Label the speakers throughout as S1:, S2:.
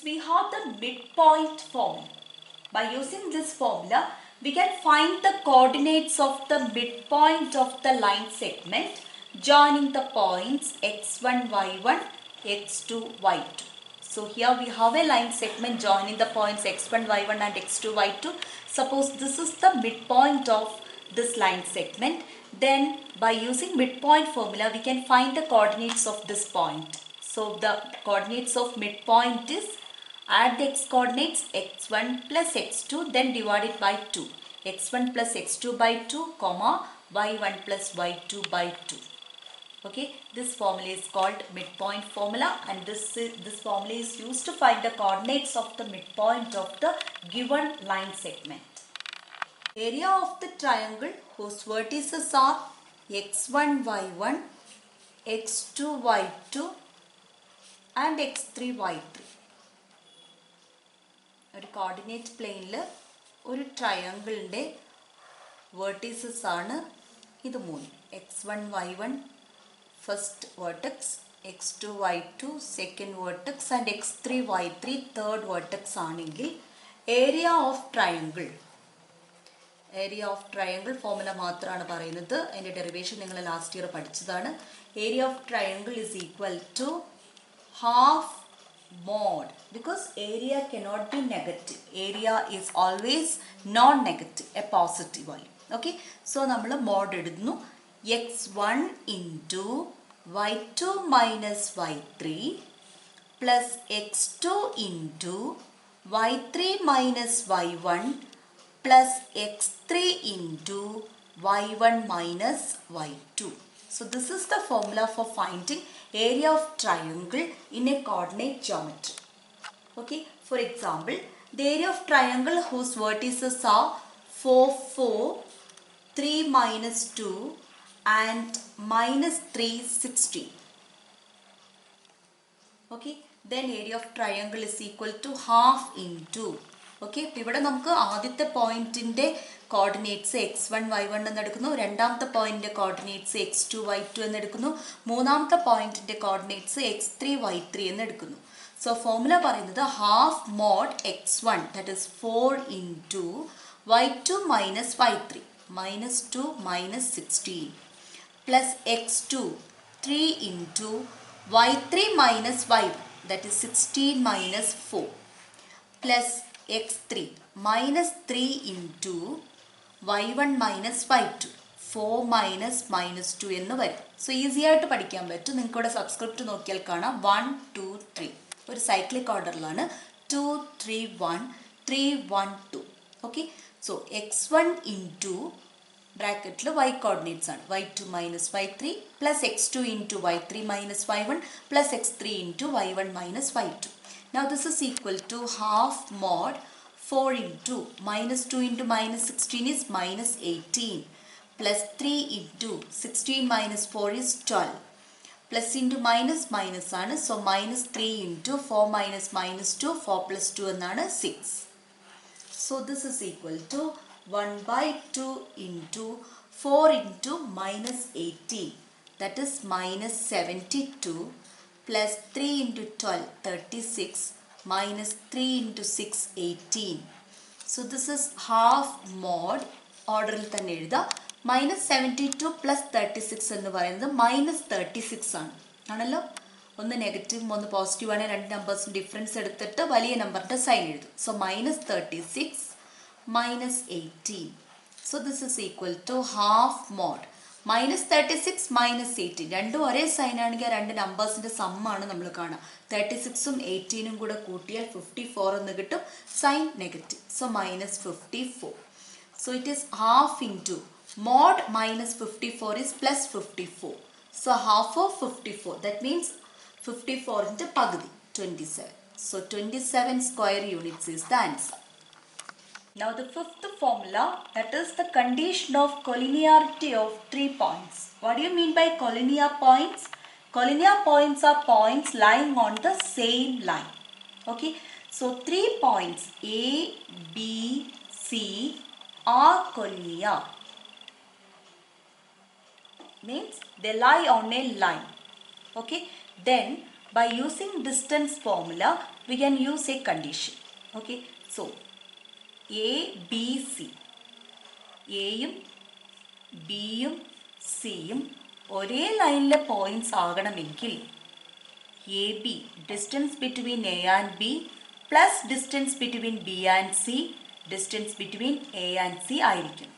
S1: we have the midpoint formula. By using this formula, we can find the coordinates of the midpoint of the line segment joining the points x1, y1, x2, y2. So here we have a line segment joining the points x1, y1 and x2, y2. Suppose this is the midpoint of this line segment. Then by using midpoint formula, we can find the coordinates of this point. So the coordinates of midpoint is, add the x coordinates x1 plus x2, then divide it by 2. x1 plus x2 by 2, comma y1 plus y2 by 2. Okay, this formula is called midpoint formula, and this formula is used to find the coordinates of the midpoint of the given line segment. Area of the triangle whose vertices are x1, y1, x2, y2 and x3, y3. ഒരു coordinate പ്ലെയിനിൽ ഒരു ട്രയാങ്കിളിൻ്റെ vertices ആണ് ഇത് മൂന്ന്. x1, y1 first vertex, x2, y2 second vertex and x3, y3 third vertex ആണെങ്കിൽ area of triangle formula മാത്രമാണ് പറയുന്നത്. അതിൻ്റെ ഡെറിവേഷൻ നിങ്ങൾ ലാസ്റ്റ് ഇയർ പഠിച്ചതാണ്. Area of triangle is equal to half mod, because area cannot be negative. Area is always non-negative, a positive value. Okay, so നമ്മൾ mod എടുക്കുന്നു. x1 into y2 minus y3 plus x2 into y3 minus y1 plus x3 into y1 minus y2. So this is the formula for finding area of triangle in a coordinate geometry. Okay, for example, the area of triangle whose vertices are 4, 4, 3 minus 2 and minus 3, 16. Okay, then area of triangle is equal to half into. Okay, അപ്പോൾ ഇവിടെ നമുക്ക് ആദ്യത്തെ പോയിന്റിൻ്റെ coordinates x1, y1 എന്നെടുക്കുന്നു, രണ്ടാമത്തെ പോയിന്റിൻ്റെ coordinates x2, y2 എന്നെടുക്കുന്നു, മൂന്നാമത്തെ പോയിന്റിൻ്റെ coordinates x3, y3 എന്നെടുക്കുന്നു. So formula പറയുന്നത് half mod x1 that is 4 into y2 minus y3 minus 2 minus 16 plus x2 3 into y3 minus y1 that is 16 minus 4 plus x3 minus 3 into y1 minus y2 4 minus minus 2 എന്ന് വരും. So easy ആയിട്ട് പഠിക്കാൻ പറ്റും. നിങ്ങൾക്ക് ഇവിടെ subscript നോക്കിയാൽ കാണാം 1, 2, 3 ഒരു സൈക്ലിക് ഓർഡറിലാണ് 2, 3, 1, 3, 1, 2. ഓക്കെ, സോ x1 ഇൻറ്റു ബ്രാക്കറ്റിൽ y കോർഡിനേറ്റ്സ് ആണ് y2 minus y3 plus x2 into y3 minus y1 plus x3 into y1 minus y2. Now this is equal to half mod 4 into minus 2 into minus 16 is minus 18 plus 3 into 16 minus 4 is 12 plus into minus minus ആണ്. So minus 3 into 4 minus minus 2 4 plus 2 എന്നാണ് 6. So this is equal to 1 by 2 into 4 into minus 18 that is minus 72 plus 3 into 12 36 minus 3 into 6 18. So this is half mod ഓർഡറിൽ തന്നെ എഴുതാം. Minus 72 plus 36 എന്ന് പറയുന്നത് minus 36 ആണല്ലോ. ഒന്ന് നെഗറ്റീവും ഒന്ന് പോസിറ്റീവ് ആണ്. രണ്ട് നമ്പേഴ്സും ഡിഫറൻസ് എടുത്തിട്ട് വലിയ നമ്പറിൻ്റെ സൈൻ എഴുതും. So minus 36 minus 18. So this is equal to half mod minus 36 minus 18 രണ്ടും ഒരേ സൈൻ ആണെങ്കിൽ ആ രണ്ട് നമ്പേഴ്സിൻ്റെ സമ്മാണ് നമ്മൾ കാണുക. 36ഉം 18ഉം കൂടെ കൂട്ടിയാൽ 54 എന്ന് കിട്ടും. Sign negative, so minus 54. So it is half into mod minus 54 is plus 54. So half of 54 that means 54ൻ്റെ പകുതി 27. So 27 square units is the answer. Now the fifth formula, that is the condition of collinearity of 3 points. What do you mean by collinear points? Collinear points are points lying on the same line. Okay, so 3 points A, B, C are collinear. Means they lie on a line. Okay, then by using distance formula we can use a condition. Okay, so A, B, C, എയും ബിയും സിയും ഒരേ ലൈനിലെ points ആകണമെങ്കിൽ A B distance between A and B plus distance between B and C distance between A and C ആയിരിക്കും.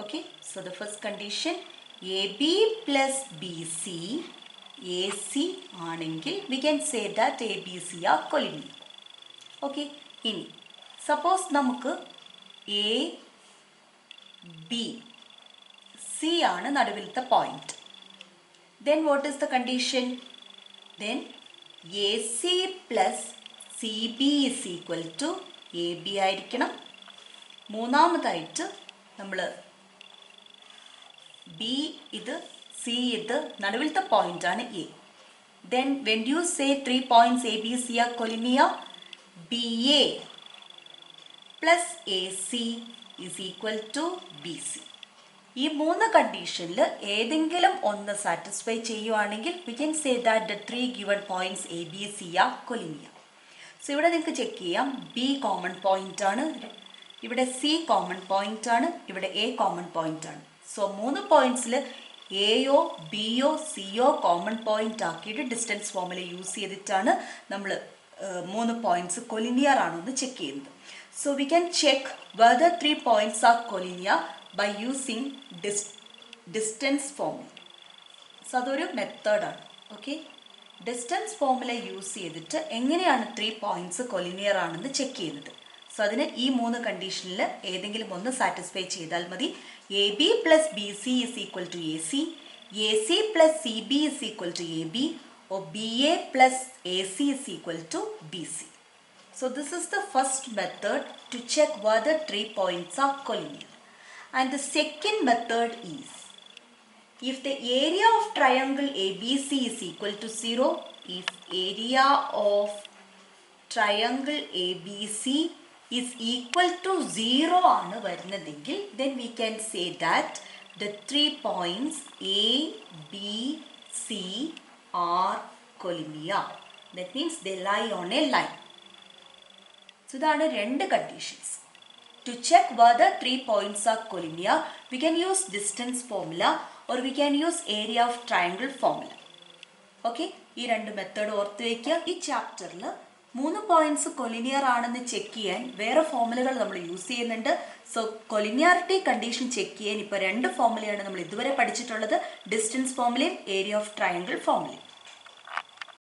S1: Okay, so the first condition A B plus B C A C ആണെങ്കിൽ we can say that A B C are collinear. Okay, ഇനി suppose നമുക്ക് A B C ആണ് നടുവിലത്തെ point. Then what is the condition? Then A C plus C B is equal to A B ആയിരിക്കണം. മൂന്നാമതായിട്ട് നമ്മൾ B ഇത് C ഇത് നടുവിലത്തെ പോയിന്റ് ആണ് A. Then when you say 3 points A B C are collinear, B A plus A C is equal to BC. ഈ മൂന്ന് കണ്ടീഷനിൽ ഏതെങ്കിലും ഒന്ന് സാറ്റിസ്ഫൈ ചെയ്യുവാണെങ്കിൽ we can say that the 3 given points A, B, C are collinear. So ഇവിടെ നിങ്ങൾക്ക് check ചെയ്യാം, B common point ആണ്, ഇവിടെ C കോമൺ പോയിന്റ് ആണ്, ഇവിടെ A കോമൺ പോയിന്റ് ആണ്. സോ 3 പോയിന്റ്സിൽ എയോ ബിയോ സിയോ കോമൺ പോയിന്റ് ആക്കിയിട്ട് ഡിസ്റ്റൻസ് ഫോർമുല യൂസ് ചെയ്തിട്ടാണ് നമ്മൾ 3 പോയിന്റ്സ് കൊലിനിയർ ആണോ എന്ന് ചെക്ക് ചെയ്യുന്നത്. So we can check whether 3 points are collinear by using distance formula. So അതൊരു മെത്തേഡാണ്. ഓക്കെ, ഡിസ്റ്റൻസ് ഫോർമുല യൂസ് ചെയ്തിട്ട് എങ്ങനെയാണ് 3 points കൊലിനിയർ ആണെന്ന് ചെക്ക് ചെയ്യുന്നത്. സോ അതിന് ഈ 3 കണ്ടീഷനിൽ ഏതെങ്കിലും ഒന്ന് സാറ്റിസ്ഫൈ ചെയ്താൽ മതി. A B plus B C is equal to A C, A C plus C B is equal to A B, or B A plus A C is equal to B C. So this is the first method to check whether 3 points are collinear. And the second method is, if the area of triangle ABC is equal to 0, if area of triangle ABC is equal to 0 ആണ് വരുന്നതെങ്കിൽ, then we can say that the 3 points A, B, C are collinear. That means they lie on a line. So ഇതാണ് രണ്ട് conditions. To check whether 3 points are collinear, we can use distance formula or we can use area of triangle formula. Okay, ഈ രണ്ട് method ഓർത്ത് വയ്ക്കുക. ഈ ചാപ്റ്ററിൽ 3 points കൊലിനിയർ ആണെന്ന് check ചെയ്യാൻ വേറെ ഫോർമുലകൾ നമ്മൾ യൂസ് ചെയ്യുന്നുണ്ട്. സോ കൊലിനിയാരിറ്റി കണ്ടീഷൻ ചെക്ക് ചെയ്യാൻ ഇപ്പോൾ 2 ഫോർമുലയാണ് നമ്മൾ ഇതുവരെ പഠിച്ചിട്ടുള്ളത്, ഡിസ്റ്റൻസ് ഫോർമുലയും ഏരിയ ഓഫ് ട്രയാങ്കിൾ ഫോർമുലയും.